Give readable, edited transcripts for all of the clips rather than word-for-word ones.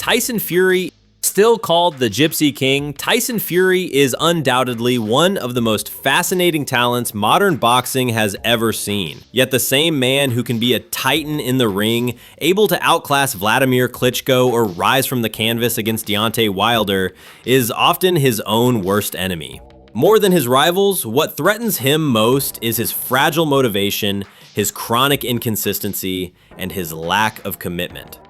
Tyson Fury, still called the Gypsy King, Tyson Fury is undoubtedly one of the most fascinating talents modern boxing has ever seen. Yet the same man who can be a titan in the ring, able to outclass Vladimir Klitschko or rise from the canvas against Deontay Wilder, is often his own worst enemy. More than his rivals, what threatens him most is his fragile motivation, his chronic inconsistency, and his lack of commitment.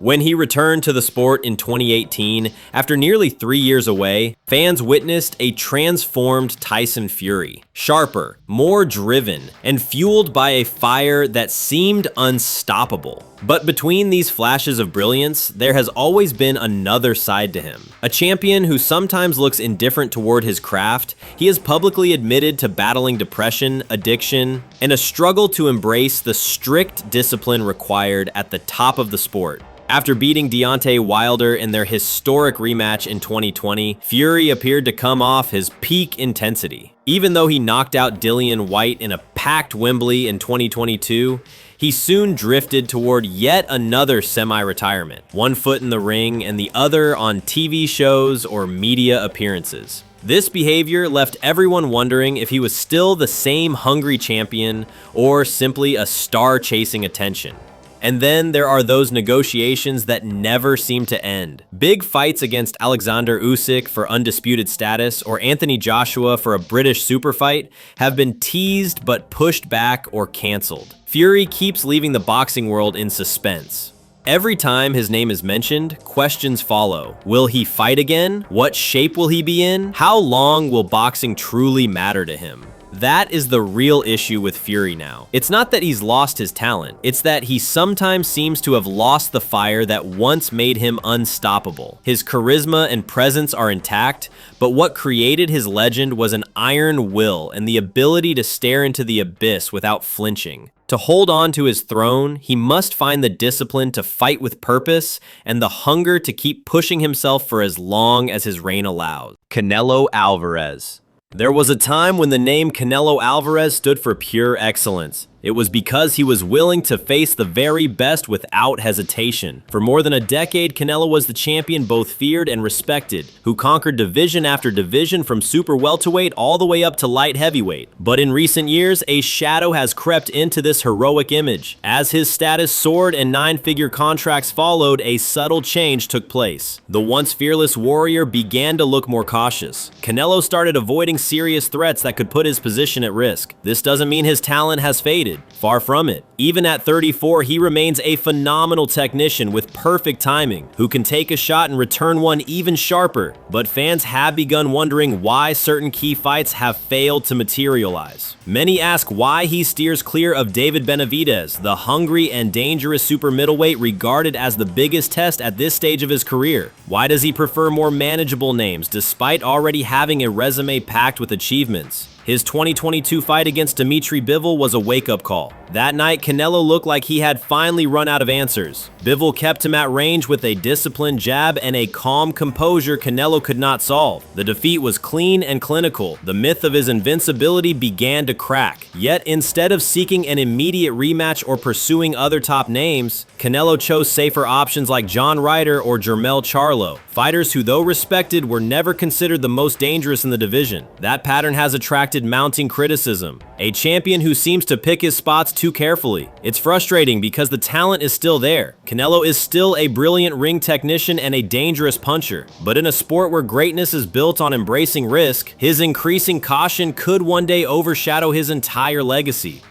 When he returned to the sport in 2018, after nearly 3 years away, fans witnessed a transformed Tyson Fury. Sharper, more driven, and fueled by a fire that seemed unstoppable. But between these flashes of brilliance, there has always been another side to him. A champion who sometimes looks indifferent toward his craft, he has publicly admitted to battling depression, addiction, and a struggle to embrace the strict discipline required at the top of the sport. After beating Deontay Wilder in their historic rematch in 2020, Fury appeared to come off his peak intensity. Even though he knocked out Dillian Whyte in a packed Wembley in 2022, he soon drifted toward yet another semi-retirement, one foot in the ring and the other on TV shows or media appearances. This behavior left everyone wondering if he was still the same hungry champion or simply a star chasing attention. And then there are those negotiations that never seem to end. Big fights against Alexander Usyk for undisputed status or Anthony Joshua for a British super fight have been teased but pushed back or canceled. Fury keeps leaving the boxing world in suspense. Every time his name is mentioned, questions follow. Will he fight again? What shape will he be in? How long will boxing truly matter to him? That is the real issue with Fury now. It's not that he's lost his talent, it's that he sometimes seems to have lost the fire that once made him unstoppable. His charisma and presence are intact, but what created his legend was an iron will and the ability to stare into the abyss without flinching. To hold on to his throne, he must find the discipline to fight with purpose and the hunger to keep pushing himself for as long as his reign allows. Canelo Alvarez. There was a time when the name Canelo Alvarez stood for pure excellence. It was because he was willing to face the very best without hesitation. For more than a decade, Canelo was the champion both feared and respected, who conquered division after division from super welterweight all the way up to light heavyweight. But in recent years, a shadow has crept into this heroic image. As his status soared and nine-figure contracts followed, a subtle change took place. The once fearless warrior began to look more cautious. Canelo started avoiding serious threats that could put his position at risk. This doesn't mean his talent has faded. Far from it. Even at 34, he remains a phenomenal technician with perfect timing, who can take a shot and return one even sharper. But fans have begun wondering why certain key fights have failed to materialize. Many ask why he steers clear of David Benavidez, the hungry and dangerous super middleweight regarded as the biggest test at this stage of his career. Why does he prefer more manageable names despite already having a resume packed with achievements? His 2022 fight against Dimitri Bivol was a wake-up call. That night, Canelo looked like he had finally run out of answers. Bivol kept him at range with a disciplined jab and a calm composure Canelo could not solve. The defeat was clean and clinical. The myth of his invincibility began to crack. Yet, instead of seeking an immediate rematch or pursuing other top names, Canelo chose safer options like John Ryder or Jermell Charlo, fighters who, though respected, were never considered the most dangerous in the division. That pattern has attracted mounting criticism. A champion who seems to pick his spots too carefully. It's frustrating because the talent is still there. Canelo is still a brilliant ring technician and a dangerous puncher. But in a sport where greatness is built on embracing risk, his increasing caution could one day overshadow his entire legacy.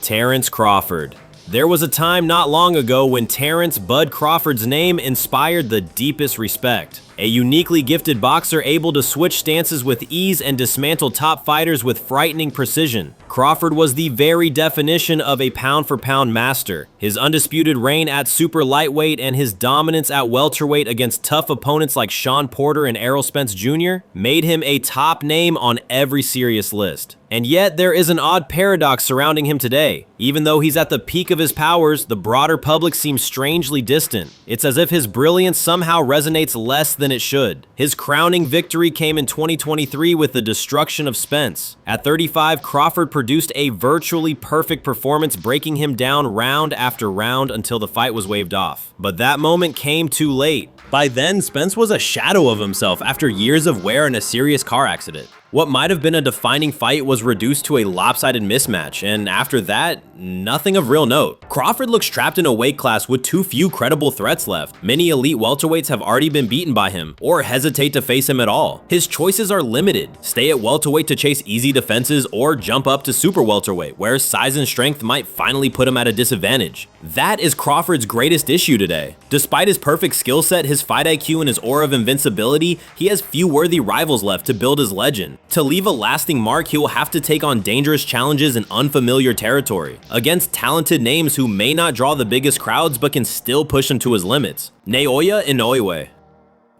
Terence Crawford. There was a time not long ago when Terence "Bud" Crawford's name inspired the deepest respect. A uniquely gifted boxer able to switch stances with ease and dismantle top fighters with frightening precision. Crawford was the very definition of a pound-for-pound master. His undisputed reign at super lightweight and his dominance at welterweight against tough opponents like Sean Porter and Errol Spence Jr. made him a top name on every serious list. And yet, there is an odd paradox surrounding him today. Even though he's at the peak of his powers, the broader public seems strangely distant. It's as if his brilliance somehow resonates less than it should. His crowning victory came in 2023 with the destruction of Spence. At 35, Crawford produced a virtually perfect performance, breaking him down round after round until the fight was waved off. But that moment came too late. By then, Spence was a shadow of himself after years of wear and a serious car accident. What might have been a defining fight was reduced to a lopsided mismatch, and after that, nothing of real note. Crawford looks trapped in a weight class with too few credible threats left. Many elite welterweights have already been beaten by him, or hesitate to face him at all. His choices are limited. Stay at welterweight to chase easy defenses, or jump up to super welterweight, where size and strength might finally put him at a disadvantage. That is Crawford's greatest issue today. Despite his perfect skill set, his fight IQ, and his aura of invincibility, he has few worthy rivals left to build his legend. To leave a lasting mark, he will have to take on dangerous challenges in unfamiliar territory, against talented names who may not draw the biggest crowds but can still push him to his limits. Naoya Inoue.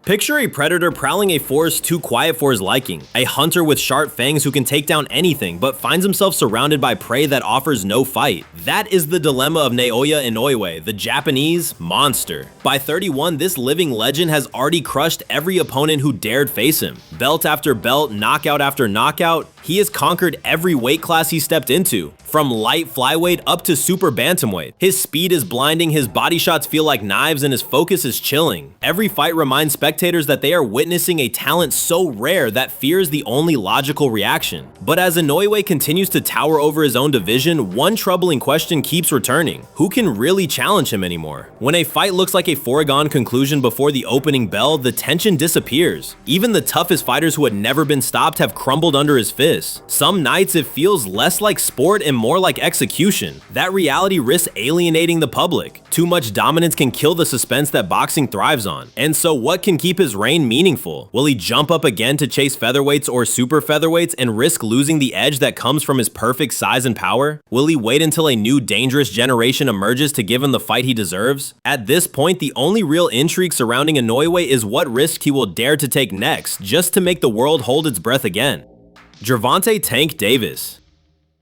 Picture a predator prowling a forest too quiet for his liking, a hunter with sharp fangs who can take down anything but finds himself surrounded by prey that offers no fight. That is the dilemma of Naoya Inoue, the Japanese monster. By 31, this living legend has already crushed every opponent who dared face him. Belt after belt, knockout after knockout, he has conquered every weight class he stepped into, from light flyweight up to super bantamweight. His speed is blinding, his body shots feel like knives, and his focus is chilling. Every fight reminds spectators that they are witnessing a talent so rare that fear is the only logical reaction. But as Inoue continues to tower over his own division, one troubling question keeps returning. Who can really challenge him anymore? When a fight looks like a foregone conclusion before the opening bell, the tension disappears. Even the toughest fighters who had never been stopped have crumbled under his fists. Some nights it feels less like sport and more like execution. That reality risks alienating the public. Too much dominance can kill the suspense that boxing thrives on. And so what can keep his reign meaningful? Will he jump up again to chase featherweights or super featherweights and risk losing the edge that comes from his perfect size and power? Will he wait until a new dangerous generation emerges to give him the fight he deserves? At this point, the only real intrigue surrounding Inoue is what risk he will dare to take next, just to make the world hold its breath again. Jervonta "Tank" Davis.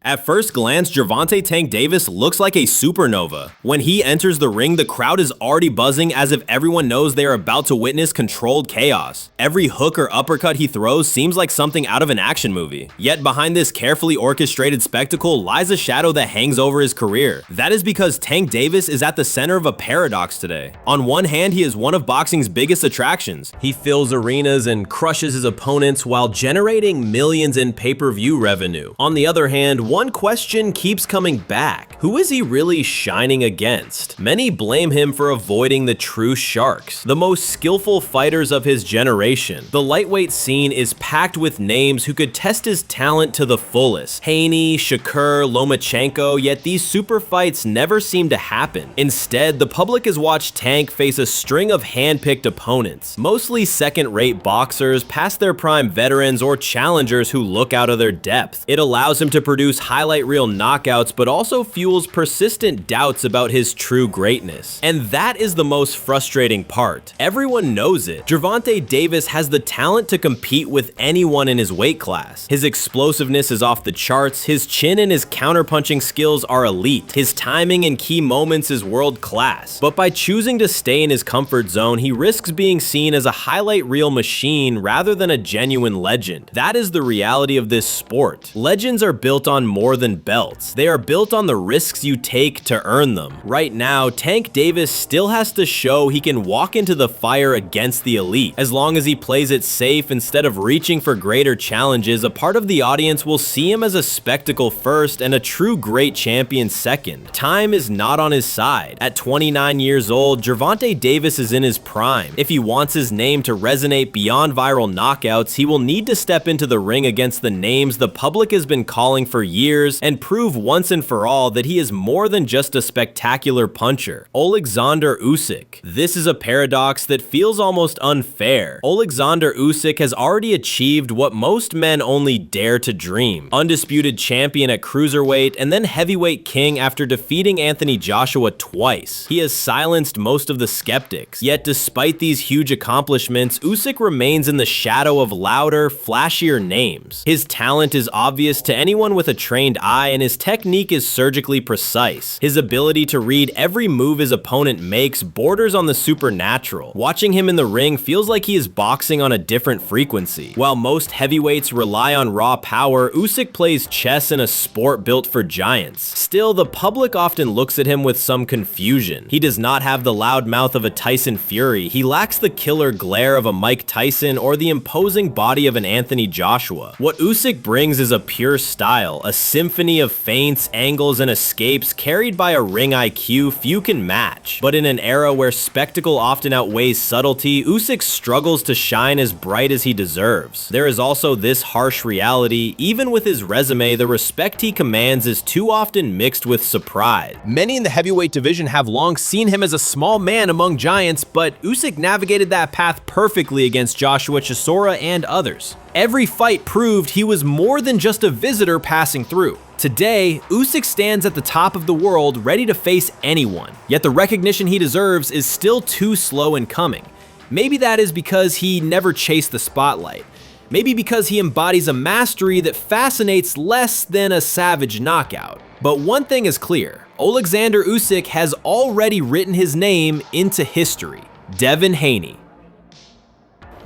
At first glance, Jervonta "Tank" Davis looks like a supernova. When he enters the ring, the crowd is already buzzing as if everyone knows they are about to witness controlled chaos. Every hook or uppercut he throws seems like something out of an action movie. Yet behind this carefully orchestrated spectacle lies a shadow that hangs over his career. That is because Tank Davis is at the center of a paradox today. On one hand, he is one of boxing's biggest attractions. He fills arenas and crushes his opponents while generating millions in pay-per-view revenue. On the other hand, one question keeps coming back. Who is he really shining against? Many blame him for avoiding the true sharks, the most skillful fighters of his generation. The lightweight scene is packed with names who could test his talent to the fullest. Haney, Shakur, Lomachenko, yet these super fights never seem to happen. Instead, the public has watched Tank face a string of hand-picked opponents, mostly second-rate boxers, past their prime veterans, or challengers who look out of their depth. It allows him to produce highlight reel knockouts, but also fuels persistent doubts about his true greatness. And that is the most frustrating part. Everyone knows it. Jervonta Davis has the talent to compete with anyone in his weight class. His explosiveness is off the charts, his chin and his counterpunching skills are elite, his timing in key moments is world class. But by choosing to stay in his comfort zone, he risks being seen as a highlight reel machine rather than a genuine legend. That is the reality of this sport. Legends are built on more than belts. They are built on the risks you take to earn them. Right now, Tank Davis still has to show he can walk into the fire against the elite. As long as he plays it safe instead of reaching for greater challenges, a part of the audience will see him as a spectacle first and a true great champion second. Time is not on his side. At 29 years old, Jervonta Davis is in his prime. If he wants his name to resonate beyond viral knockouts, he will need to step into the ring against the names the public has been calling for years and prove once and for all that he is more than just a spectacular puncher. Alexander Usyk. This is a paradox that feels almost unfair. Alexander Usyk has already achieved what most men only dare to dream. Undisputed champion at cruiserweight and then heavyweight king after defeating Anthony Joshua twice. He has silenced most of the skeptics. Yet despite these huge accomplishments, Usyk remains in the shadow of louder, flashier names. His talent is obvious to anyone with a trained eye, and his technique is surgically precise. His ability to read every move his opponent makes borders on the supernatural. Watching him in the ring feels like he is boxing on a different frequency. While most heavyweights rely on raw power, Usyk plays chess in a sport built for giants. Still, the public often looks at him with some confusion. He does not have the loud mouth of a Tyson Fury, he lacks the killer glare of a Mike Tyson or the imposing body of an Anthony Joshua. What Usyk brings is a pure style, a symphony of feints, angles, and escapes carried by a ring IQ few can match. But in an era where spectacle often outweighs subtlety, Usyk struggles to shine as bright as he deserves. There is also this harsh reality: even with his resume, the respect he commands is too often mixed with surprise. Many in the heavyweight division have long seen him as a small man among giants, but Usyk navigated that path perfectly against Joshua Chisora and others. Every fight proved he was more than just a visitor passing through. Today, Usyk stands at the top of the world, ready to face anyone, yet the recognition he deserves is still too slow in coming. Maybe that is because he never chased the spotlight. Maybe because he embodies a mastery that fascinates less than a savage knockout. But one thing is clear: Alexander Usyk has already written his name into history. Devon Haney.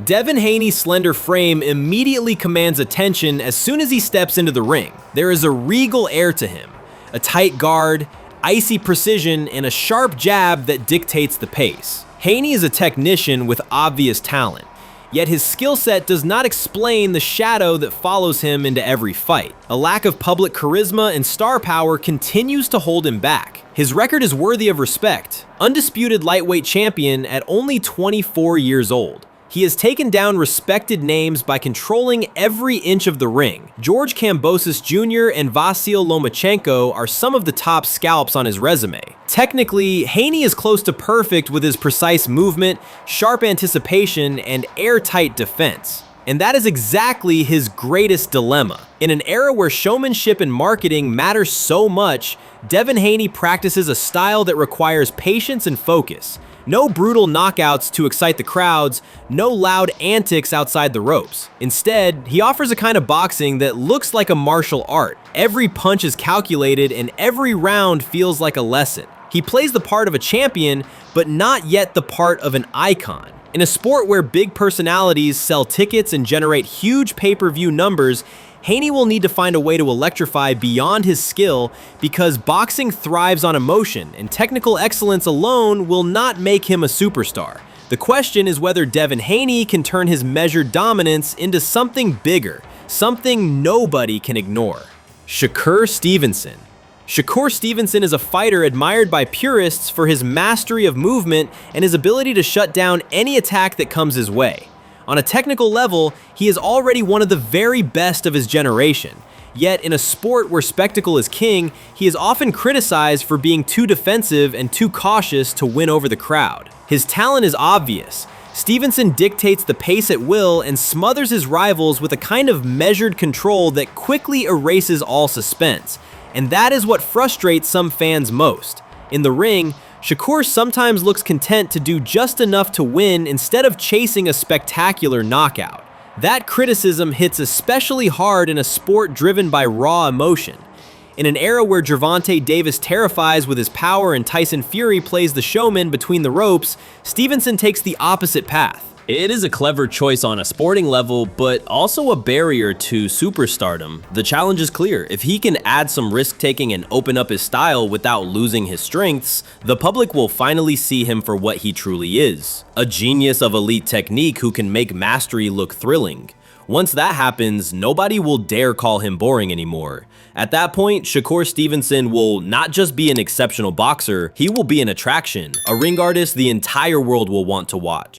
Devon Haney's slender frame immediately commands attention as soon as he steps into the ring. There is a regal air to him, a tight guard, icy precision, and a sharp jab that dictates the pace. Haney is a technician with obvious talent, yet his skill set does not explain the shadow that follows him into every fight. A lack of public charisma and star power continues to hold him back. His record is worthy of respect. Undisputed lightweight champion at only 24 years old. He has taken down respected names by controlling every inch of the ring. George Kambosos Jr. and Vasyl Lomachenko are some of the top scalps on his resume. Technically, Haney is close to perfect with his precise movement, sharp anticipation, and airtight defense. And that is exactly his greatest dilemma. In an era where showmanship and marketing matter so much, Devon Haney practices a style that requires patience and focus. No brutal knockouts to excite the crowds, no loud antics outside the ropes. Instead, he offers a kind of boxing that looks like a martial art. Every punch is calculated and every round feels like a lesson. He plays the part of a champion, but not yet the part of an icon. In a sport where big personalities sell tickets and generate huge pay-per-view numbers, Haney will need to find a way to electrify beyond his skill, because boxing thrives on emotion, and technical excellence alone will not make him a superstar. The question is whether Devon Haney can turn his measured dominance into something bigger, something nobody can ignore. Shakur Stevenson. Shakur Stevenson is a fighter admired by purists for his mastery of movement and his ability to shut down any attack that comes his way. On a technical level, he is already one of the very best of his generation. Yet, in a sport where spectacle is king, he is often criticized for being too defensive and too cautious to win over the crowd. His talent is obvious. Stevenson dictates the pace at will and smothers his rivals with a kind of measured control that quickly erases all suspense. And that is what frustrates some fans most. In the ring, Shakur sometimes looks content to do just enough to win instead of chasing a spectacular knockout. That criticism hits especially hard in a sport driven by raw emotion. In an era where Jervonta Davis terrifies with his power and Tyson Fury plays the showman between the ropes, Stevenson takes the opposite path. It is a clever choice on a sporting level, but also a barrier to superstardom. The challenge is clear: if he can add some risk-taking and open up his style without losing his strengths, the public will finally see him for what he truly is. A genius of elite technique who can make mastery look thrilling. Once that happens, nobody will dare call him boring anymore. At that point, Shakur Stevenson will not just be an exceptional boxer, he will be an attraction, a ring artist the entire world will want to watch.